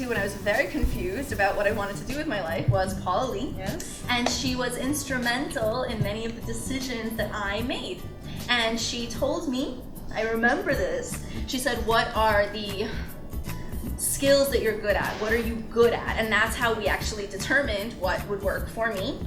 to when I was very confused about what I wanted to do with my life was Paula Lee. Yes. And she was instrumental in many of the decisions that I made. And she told me, I remember this, she said, what are the skills that you're good at? What are you good at? And that's how we actually determined what would work for me.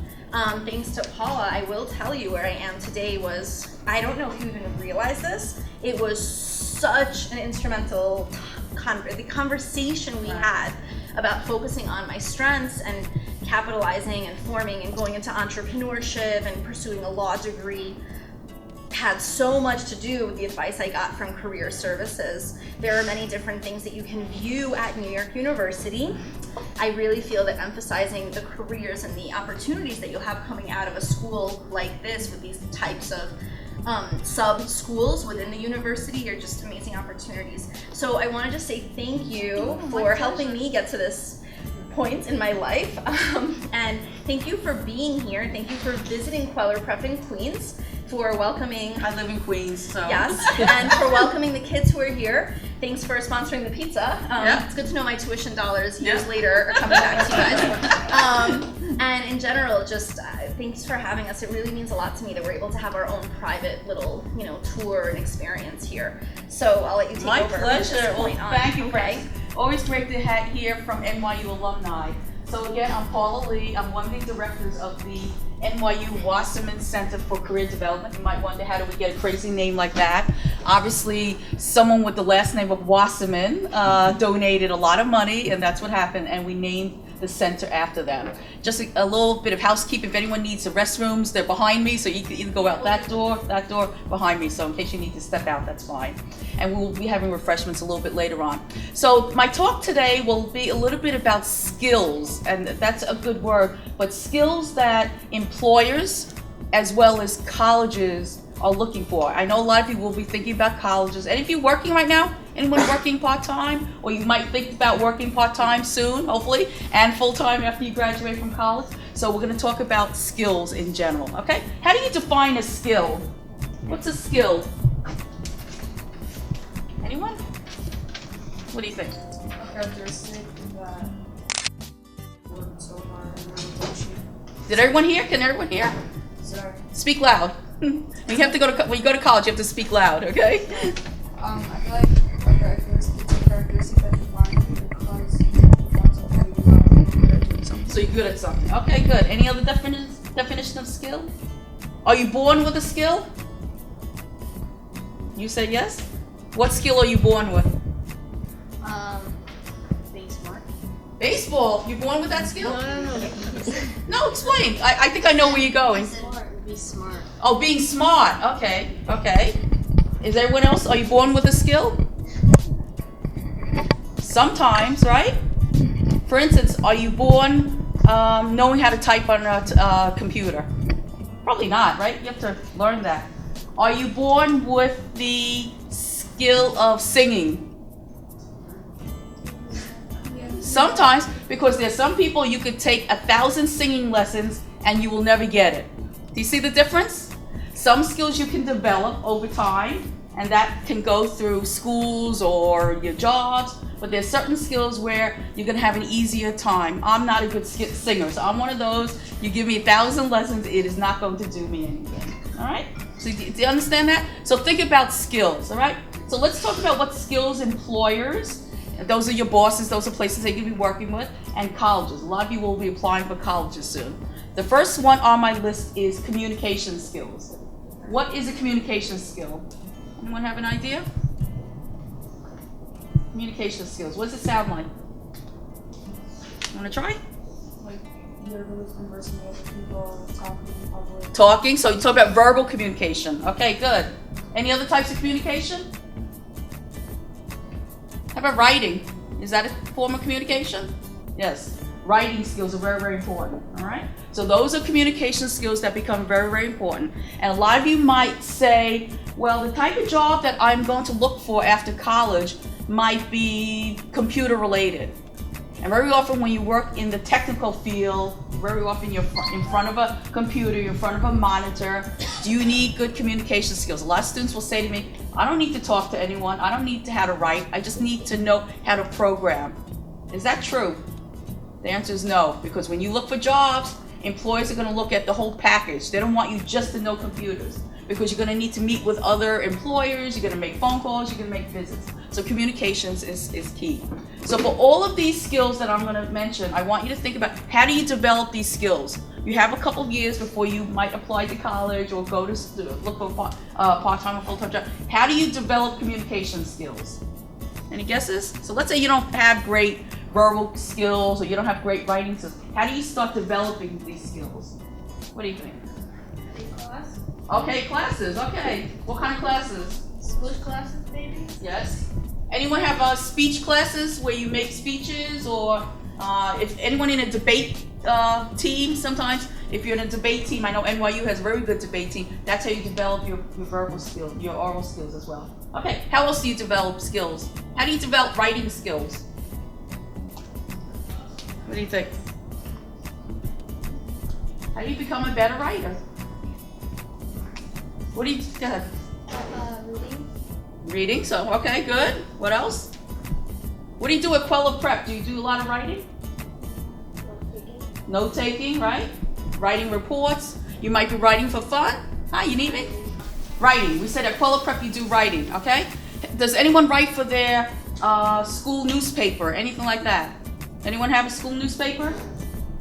Thanks to Paula, I will tell you where I am today was, I don't know if you even realize this, it was such an instrumental conversation we had about focusing on my strengths and capitalizing and forming and going into entrepreneurship and pursuing a law degree. Had so much to do with the advice I got from career services. There are many different things that you can view at New York University. I really feel that emphasizing the careers and the opportunities that you'll have coming out of a school like this with these types of sub-schools within the university are just amazing opportunities. So I want to just say thank you for helping me get to this point in my life. And thank you for being here. Thank you for visiting Kweller Prep in Queens, for welcoming. I live in Queens, so. Yes, and for welcoming the kids who are here. Thanks for sponsoring the pizza. It's good to know my tuition dollars years later are coming back to you guys. And in general, just thanks for having us. It really means a lot to me that we're able to have our own private little, tour and experience here. So I'll let you take My over. pleasure. Well, thank you, Okay. Francis. Always great to hear from NYU alumni. So again, I'm Paula Lee. I'm one of the directors of the NYU Wasserman Center for Career Development. You might wonder, how do we get a crazy name like that? Obviously, someone with the last name of Wasserman donated a lot of money, and that's what happened, and we named the center after them. Just a little bit of housekeeping. If anyone needs the restrooms, they're behind me, so you can either go out that door behind me. So in case you need to step out, that's fine. And we'll be having refreshments a little bit later on. So my talk today will be a little bit about skills, and that's a good word, but skills that employers as well as colleges are looking for. I know a lot of you will be thinking about colleges, and if you're working right now, anyone working part-time, or you might think about working part-time soon, hopefully, and full-time after you graduate from college. So we're going to talk about skills in general, okay? How do you define a skill? What's a skill? Anyone? What do you think? A characteristic that worked so hard and really push you. Did everyone hear? Can everyone hear? Sorry. Speak loud. You have to when you go to college, you have to speak loud, okay? I feel like a characteristic that defines you because you want something you good at doing something. So you're good at something. Okay, good. Any other definition of skill? Are you born with a skill? You say yes? What skill are you born with? Being smart. Baseball. You born with that skill? No. No, explain. I think I know where you're going. Be smart. Oh, being smart. Okay. Is everyone else? Are you born with a skill? Sometimes, right? For instance, are you born knowing how to type on a computer? Probably not, right? You have to learn that. Are you born with the skill of singing? Sometimes, because there's some people you could take 1,000 singing lessons and you will never get it. Do you see the difference? Some skills you can develop over time, and that can go through schools or your jobs, but there's certain skills where you're gonna have an easier time. I'm not a good singer, so I'm one of those, you give me 1,000 lessons, it is not going to do me anything, all right? So do you understand that? So think about skills, all right? So let's talk about what skills employers, those are your bosses, those are places they can be working with, and colleges. A lot of you will be applying for colleges soon. The first one on my list is communication skills. What is a communication skill? Anyone have an idea? Communication skills. What does it sound like? Want to try? Like, you're really conversing with other people, talking in public. Talking. So you talk about verbal communication. Okay, good. Any other types of communication? How about writing? Is that a form of communication? Yes. Writing skills are very, very important, all right? So those are communication skills that become very, very important. And a lot of you might say, well, the type of job that I'm going to look for after college might be computer related. And very often when you work in the technical field, very often you're in front of a computer, you're in front of a monitor. Do you need good communication skills? A lot of students will say to me, I don't need to talk to anyone. I don't need to how to write. I just need to know how to program. Is that true? The answer is no, because when you look for jobs, employers are going to look at the whole package. They don't want you just to know computers, because you're going to need to meet with other employers, you're going to make phone calls, you're going to make visits. So communications is key. So for all of these skills that I'm going to mention, I want you to think about, how do you develop these skills? You have a couple of years before you might apply to college or go to look for a part-time or full-time job. How do you develop communication skills? Any guesses? So let's say you don't have great verbal skills or you don't have great writing skills. How do you start developing these skills? What do you think? Class. Okay, classes. Okay. What kind of classes? English classes, maybe? Yes. Anyone have speech classes where you make speeches, or if anyone in a debate team, sometimes if you're in a debate team, I know NYU has a very good debate team, that's how you develop your verbal skills, your oral skills as well. Okay, how else do you develop skills? How do you develop writing skills? What do you think? How do you become a better writer? What do you, go ahead. Reading. Reading, so okay, good. What else? What do you do at Kweller Prep? Do you do a lot of writing? Note taking, right? Writing reports. You might be writing for fun. Hi, you need me? Writing. We said at Kweller Prep you do writing, okay? Does anyone write for their school newspaper, anything like that? Anyone have a school newspaper?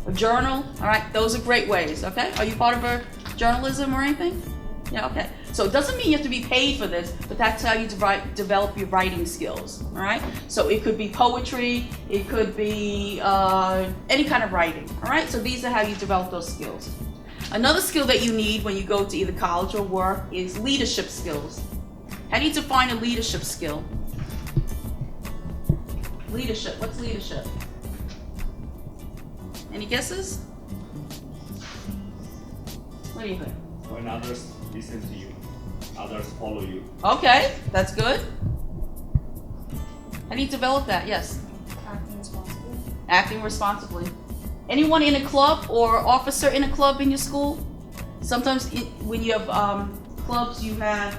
A journal? All right, those are great ways, okay? Are you part of a journalism or anything? Yeah, okay. So it doesn't mean you have to be paid for this, but that's how you develop your writing skills, all right? So it could be poetry, it could be any kind of writing, all right? So these are how you develop those skills. Another skill that you need when you go to either college or work is leadership skills. How do you define a leadership skill? Leadership, what's leadership? Any guesses? What do you think? When others listen to you, others follow you. Okay, that's good. How do you develop that? Yes. Acting responsibly. Acting responsibly. Anyone in a club or officer in a club in your school? Sometimes when you have clubs, you have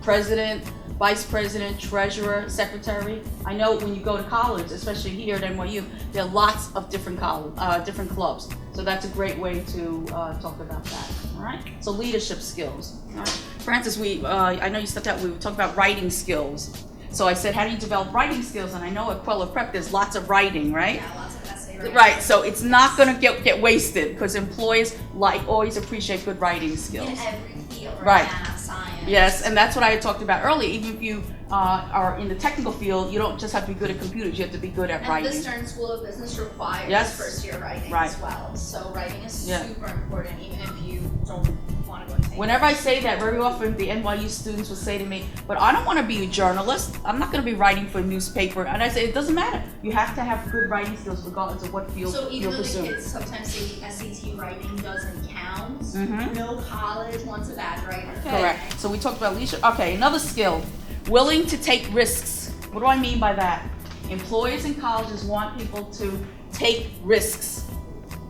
president, vice president, treasurer, secretary. I know when you go to college, especially here at NYU, there are lots of different clubs. So that's a great way to talk about that. All right. So leadership skills. All right. Francis, I know you stepped out. We were talking about writing skills. So I said, how do you develop writing skills? And I know at Kweller Prep there's lots of writing, right? Yeah, lots of essay writing. Right. So it's not going to get wasted, because employees always appreciate good writing skills. In every field, Right. Math, science. Yes, and that's what I had talked about earlier. Even if you are in the technical field, you don't just have to be good at computers, you have to be good at And writing. the Stern School of Business requires Yes. first-year writing Right. as well. So writing is Yeah. super important, even if you don't want to go to take Whenever I say that, very often the NYU students will say to me, but I don't want to be a journalist. I'm not going to be writing for a newspaper. And I say, it doesn't matter. You have to have good writing skills regardless of what field So even you're though the pursuing. kids sometimes say the SAT writing doesn't count, Mhm. no college wants a bad writer. Correct. So we talked about leadership. Okay, another skill, willing to take risks. What do I mean by that? Employers and colleges want people to take risks.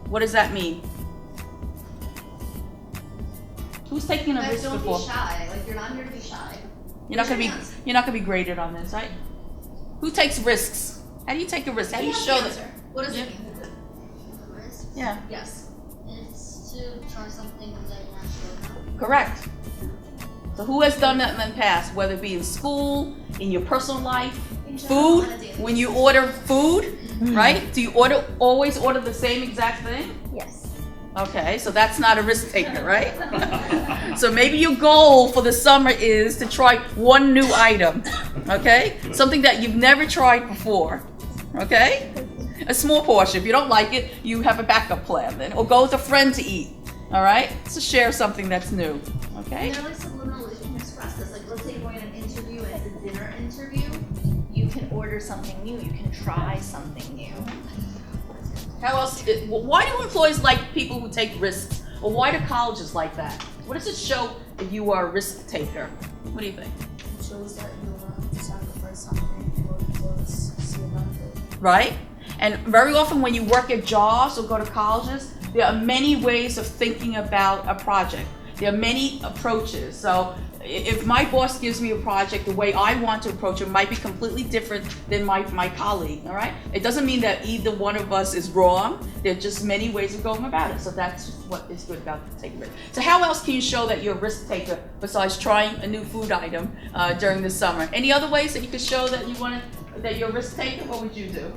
What does that mean? Who's taking a Guys, risk don't before? be shy. Like, you're not here to be shy. You're not gonna be Raise your hands. you're not gonna be graded on this, right? Who takes risks? How do you take a risk? How do you have show the that? answer. What does Yeah. it mean? Risk. Yeah, Yes. It's to try something that you're not sure about. correct. So who has done that in the past, whether it be in school, in your personal life, In general, food, on a daily when you basis. order food, right? Do you always order the same exact thing? Yes. Okay, so that's not a risk taker, right? So maybe your goal for the summer is to try one new item, okay? Something that you've never tried before, okay? A small portion. If you don't like it, you have a backup plan then, or go with a friend to eat, all right? So share something that's new, okay? And there are like subliminal ways you can express this. Like, let's say you're going to an interview and it's a dinner interview. You can order something new. You can try something new. How else? Why do employees like people who take risks, or why do colleges like that? What does it show that you are a risk taker? What do you think? It shows that you're willing to sacrifice something in order to see a benefit. Right? And very often when you work at jobs or go to colleges, there are many ways of thinking about a project. There are many approaches. So if my boss gives me a project, the way I want to approach it might be completely different than my colleague, all right? It doesn't mean that either one of us is wrong. There are just many ways of going about it. So that's what is good about taking risk. So how else can you show that you're a risk taker besides trying a new food item during the summer? Any other ways that you could show that that you're a risk taker? What would you do?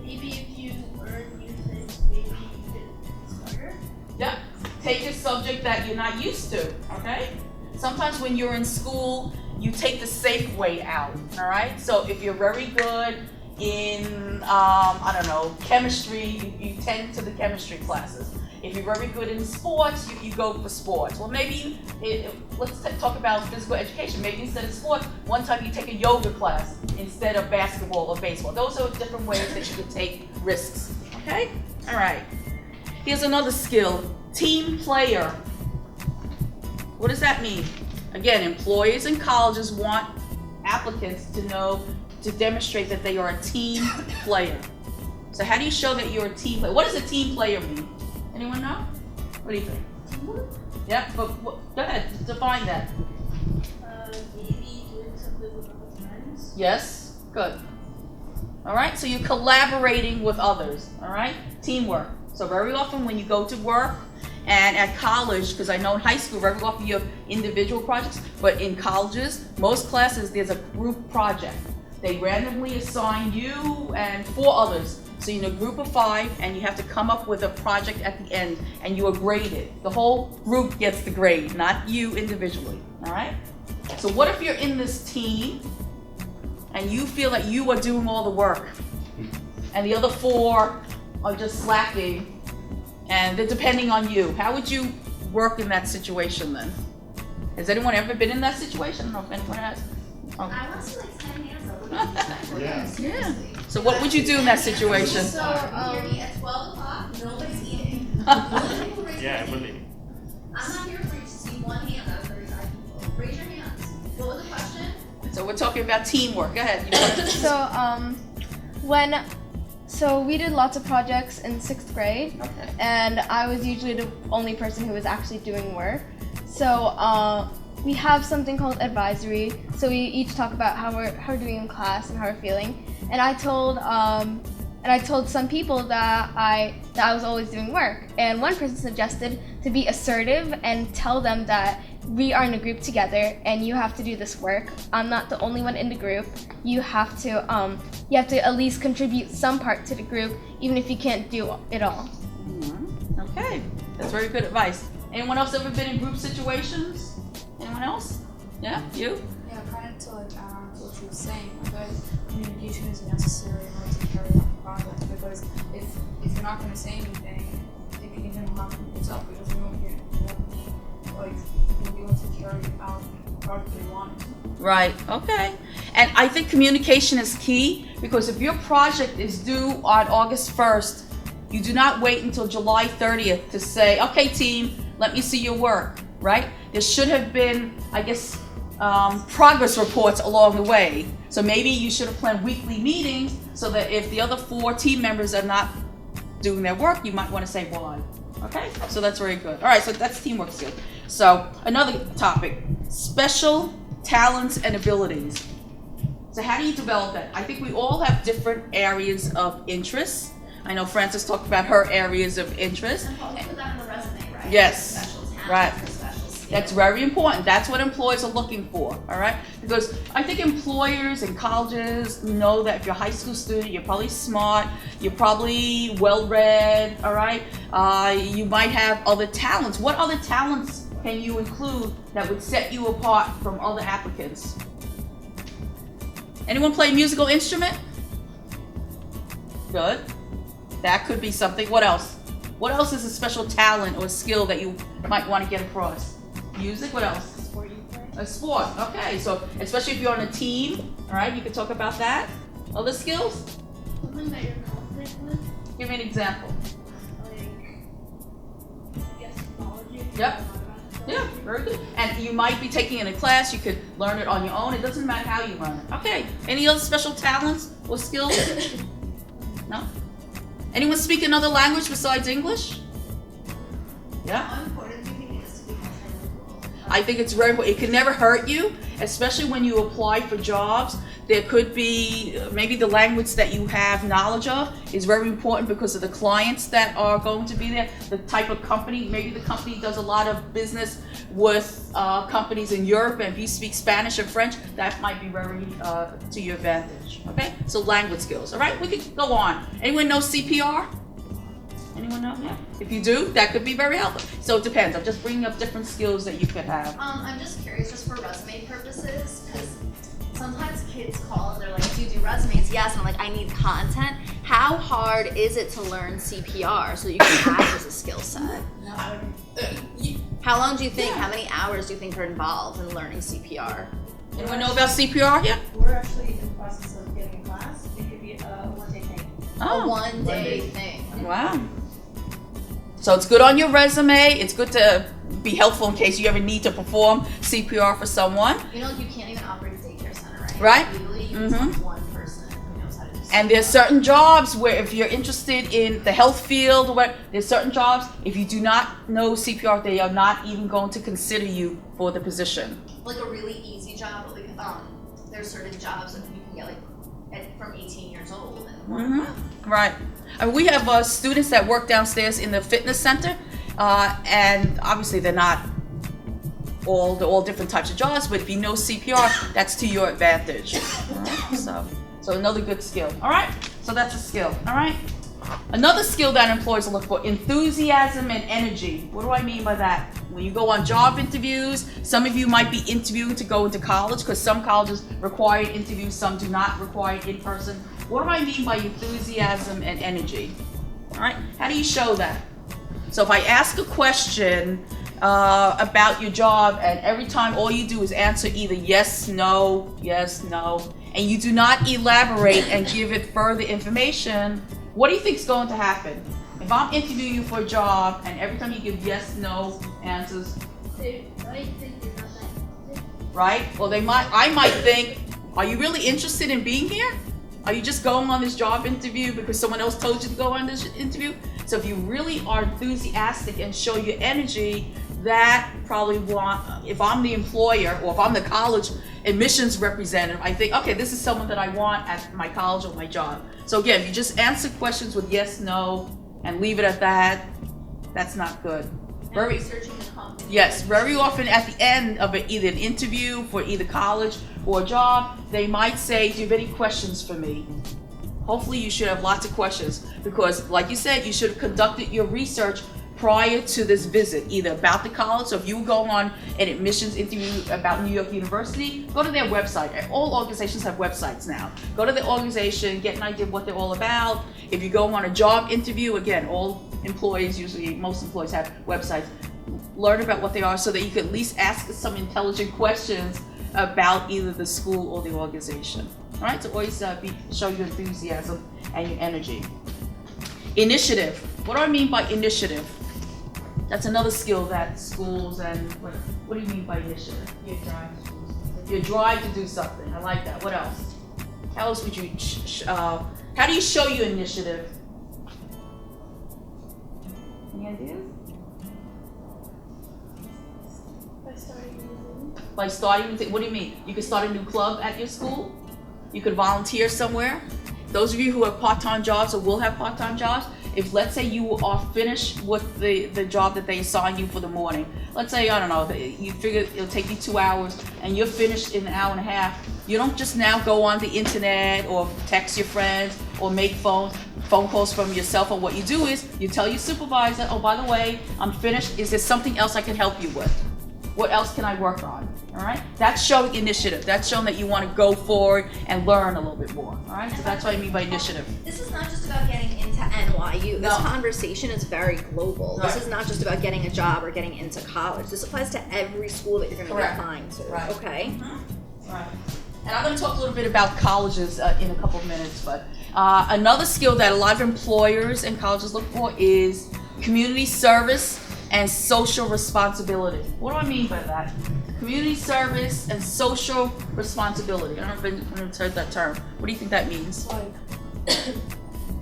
Maybe if you learn new things, maybe you can start. Yeah, take a subject that you're not used to, okay? Sometimes when you're in school, you take the safe way out, all right? So if you're very good in, I don't know, chemistry, you tend to the chemistry classes. If you're very good in sports, you go for sports. Well, maybe, let's talk about physical education. Maybe instead of sports, one time you take a yoga class instead of basketball or baseball. Those are different ways that you could take risks, okay? All right. Here's another skill, team player. What does that mean? Again, employers and colleges want applicants to demonstrate that they are a team player. So how do you show that you're a team player? What does a team player mean? Anyone know? What do you think? Yep, but go ahead, define that. Maybe doing something with other friends. Yes, good. All right, so you're collaborating with others, all right? Teamwork. So very often when you go to work, and at college, because I know in high school, very often you have individual projects, but in colleges, most classes, there's a group project. They randomly assign you and 4 others. So you're in a group of 5, and you have to come up with a project at the end, and you are graded. The whole group gets the grade, not you individually, all right? So what if you're in this team, and you feel that you are doing all the work, and the other 4 are just slacking, and they're depending on you? How would you work in that situation then? Has anyone ever been in that situation? I don't know if anyone has. Oh. I want to like 10 hands up. What do you expect? Yeah. Seriously. So what would you do in that situation? So, hear me, at 12 o'clock, nobody's eating. Yeah, I believe. I'm not here for you to see one hand out of 35 people. Raise your hands. What was the question? So we're talking about teamwork. Go ahead. So we did lots of projects in 6th grade, Okay. and I was usually the only person who was actually doing work. So we have something called advisory. So we each talk about how we're doing in class and how we're feeling. And I told some people that I was always doing work. And one person suggested to be assertive and tell them that we are in a group together and you have to do this work. I'm not the only one in the group. You have to at least contribute some part to the group, even if you can't do it all. Okay, that's very good advice. Anyone else ever been in group situations? Anyone else? Yeah, you? Yeah, kind of to like add on to what you were saying, I feel like communication is necessary in order to carry out the project, because if you're not going to say anything, it can even harm yourself, because you won't be able to carry out the project they want. Right, okay. And I think communication is key, because if your project is due on August 1st, you do not wait until July 30th to say, okay team, let me see your work, right? There should have been, I guess, progress reports along the way. So maybe you should have planned weekly meetings so that if the other 4 team members are not doing their work, you might want to say why. Okay, so that's very good. All right, so that's teamwork skill. So another topic, special talents and abilities. So how do you develop that? I think we all have different areas of interest. I know Frances talked about her areas of interest. And Paul, you put that on the resume, right? Yes, Special talent, right. special skill. That's very important. That's what employers are looking for, all right? Because I think employers and colleges know that if you're a high school student, you're probably smart, you're probably well-read, all right? You might have other talents. What other talents can you include that would set you apart from other applicants? Anyone play a musical instrument? Good. That could be something. What else? What else is a special talent or skill that you might want to get across? Music, what else? Sport you play. A sport, okay. So especially if you're on a team, all right, you can talk about that. Other skills? Something that you're confident with, Give me an example. like, I guess technology. Yep. Yeah, very good. And you might be taking it in a class, you could learn it on your own. It doesn't matter how you learn it. Okay, any other special talents or skills? No? Anyone speak another language besides English? Yeah? How important do you think it is to be multilingual? I think it's very important. It can never hurt you, especially when you apply for jobs. There could be maybe the language that you have knowledge of is very important because of the clients that are going to be there, the type of company. Maybe the company does a lot of business with companies in Europe, and if you speak Spanish or French, that might be very to your advantage. Okay, so language skills. All right, we could go on. Anyone know CPR? Anyone know? Yeah. If you do, that could be very helpful. So it depends. I'm just bringing up different skills that you could have. I'm just curious, just for resume purposes, because sometimes kids call and they're like, do you do resumes? Yes, and I'm like, I need content. How hard is it to learn CPR so you can practice a skill set? How long do you think, how many hours do you think are involved in learning CPR? Anyone know about CPR here? We're actually in the process of getting a class. It could be a one-day thing. A one-day thing. Wow. So it's good on your resume. It's good to be helpful in case you ever need to perform CPR for someone. You know, you can't even operate a daycare center, right? Right. Legally, you need one person who knows how to do CPR. And there's certain jobs where if you're interested in the health field or what, there's certain jobs, if you do not know CPR, they are not even going to consider you for the position. Like a really easy job, but like there's certain jobs that you can get like from 18 years old and Right. And we have students that work downstairs in the fitness center, and obviously they're not all different types of jobs, but if you know CPR, that's to your advantage. All right? So another good skill. All right, so that's a skill. All right. Another skill that employers look for: enthusiasm and energy. What do I mean by that? When you go on job interviews, some of you might be interviewing to go into college because some colleges require interviews, some do not require in person. What do I mean by enthusiasm and energy? All right, how do you show that? So if I ask a question about your job, and every time all you do is answer either yes, no, and you do not elaborate and give it further information, what do you think is going to happen? If I'm interviewing you for a job and every time you give yes, no answers, They might think you're not that good. right? Well, I might think, are you really interested in being here? Are you just going on this job interview because someone else told you to go on this interview? So if you really are enthusiastic and show your energy, that probably if I'm the employer or if I'm the college admissions representative, I think, okay, this is someone that I want at my college or my job. So again, if you just answer questions with yes, no, and leave it at that, that's not good. researching the company. Yes, very often at the end of either an interview for either college or a job, they might say, do you have any questions for me? Hopefully you should have lots of questions because, like you said, you should have conducted your research prior to this visit, either about the college. So if you go on an admissions interview about New York University, go to their website. All organizations have websites now. Go to the organization, get an idea of what they're all about. If you go on a job interview, again, all employees, usually most employees have websites. Learn about what they are so that you can at least ask some intelligent questions about either the school or the organization. All right, so always show your enthusiasm and your energy. Initiative. What do I mean by initiative? That's another skill that schools and what do you mean by initiative? Your drive. Your drive to do something. I like that. What else? How else would you? How do you show your initiative? Any ideas? By starting. What do you mean? You could start a new club at your school. You could volunteer somewhere. Those of you who have part-time jobs or will have part-time jobs, if let's say you are finished with the job that they assign you for the morning, let's say, I don't know, you figure it'll take you 2 hours and you're finished in an hour and a half, you don't just now go on the internet or text your friends or make phone calls from your cell phone. What you do is you tell your supervisor, oh, by the way, I'm finished. Is there something else I can help you with? What else can I work on? All right, that's showing initiative. That's showing that you want to go forward and learn a little bit more. All right, so that's what I mean by initiative. This is not just about getting into NYU. This No. conversation is very global. Right. This is not just about getting a job or getting into college. This applies to every school that you're going to be Correct. applying to. Right. Okay. Right. And I'm going to talk a little bit about colleges in a couple of minutes, but another skill that a lot of employers and colleges look for is community service and social responsibility. What do I mean by that? Community service and social responsibility. I don't know if anyone's heard that term. What do you think that means? It's like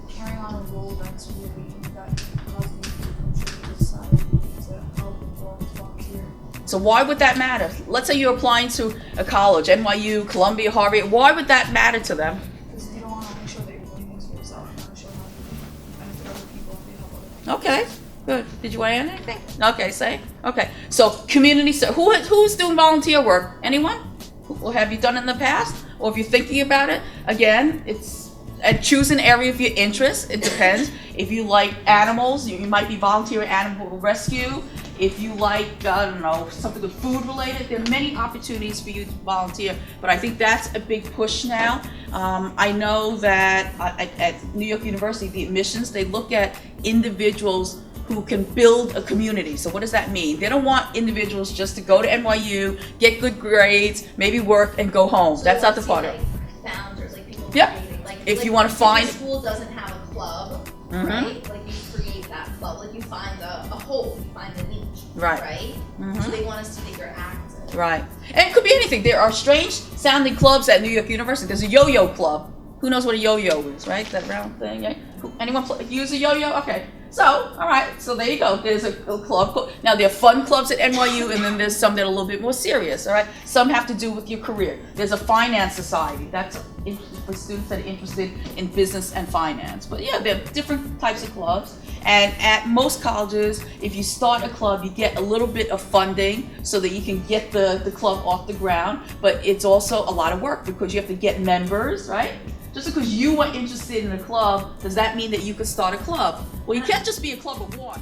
carrying on a role that causes you to contribute to society, to help people volunteer. So why would that matter? Let's say you're applying to a college, NYU, Columbia, Harvard. Why would that matter to them? Because you don't want to make sure that you're doing things for yourself. You want to show how you benefit other people and help other people. Okay, good. Did you want to add anything? Okay, say. Okay, so community. So who's doing volunteer work? Anyone? Or have you done it in the past? Or if you're thinking about it, again, it's choose an area of your interest. It depends. If you like animals, you might be volunteering animal rescue. If you like, I don't know, something with food related, there are many opportunities for you to volunteer. But I think that's a big push now. I know that at New York University, the admissions, they look at individuals who can build a community. So what does that mean? They don't want individuals just to go to NYU, get good grades, maybe work and go home. So that's not the let's part say, of like, founders, like people Yep. creating, like If you wanna find- your school doesn't have a club, right? Like you create that club, like you find a hole, you find a niche, Right. right? So they want to see that you're active. Right. And it could be anything. There are strange sounding clubs at New York University. There's a yo-yo club. Who knows what a yo-yo is, right? That round thing. Yeah? Anyone use a yo-yo? Okay. So, all right. So there you go. There's a club. Now there are fun clubs at NYU, and then there's some that are a little bit more serious. All right. Some have to do with your career. There's a finance society. That's for students that are interested in business and finance. But yeah, there are different types of clubs. And at most colleges, if you start a club, you get a little bit of funding so that you can get the club off the ground. But it's also a lot of work because you have to get members, right? Just because you are interested in a club, does that mean that you could start a club? Well, you can't just be a club of one.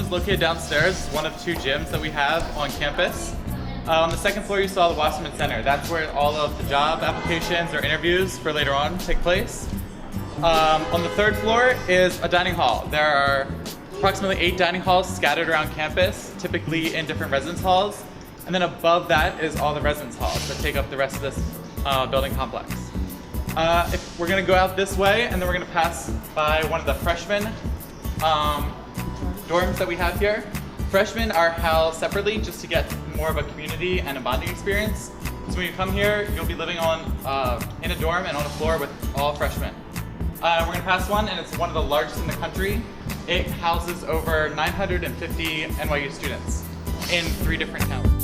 is located downstairs. It's one of 2 gyms that we have on campus. On the second floor, you saw the Wasserman Center. That's where all of the job applications or interviews for later on take place. On the third floor is a dining hall. There are approximately 8 dining halls scattered around campus, typically in different residence halls. And then above that is all the residence halls that take up the rest of this building complex. If we're gonna go out this way, and then we're gonna pass by one of the freshman dorms that we have here. Freshmen are housed separately just to get more of a community and a bonding experience. So when you come here, you'll be living on in a dorm and on a floor with all freshmen. We're gonna pass one, and it's one of the largest in the country. It houses over 950 NYU students in 3 different towns.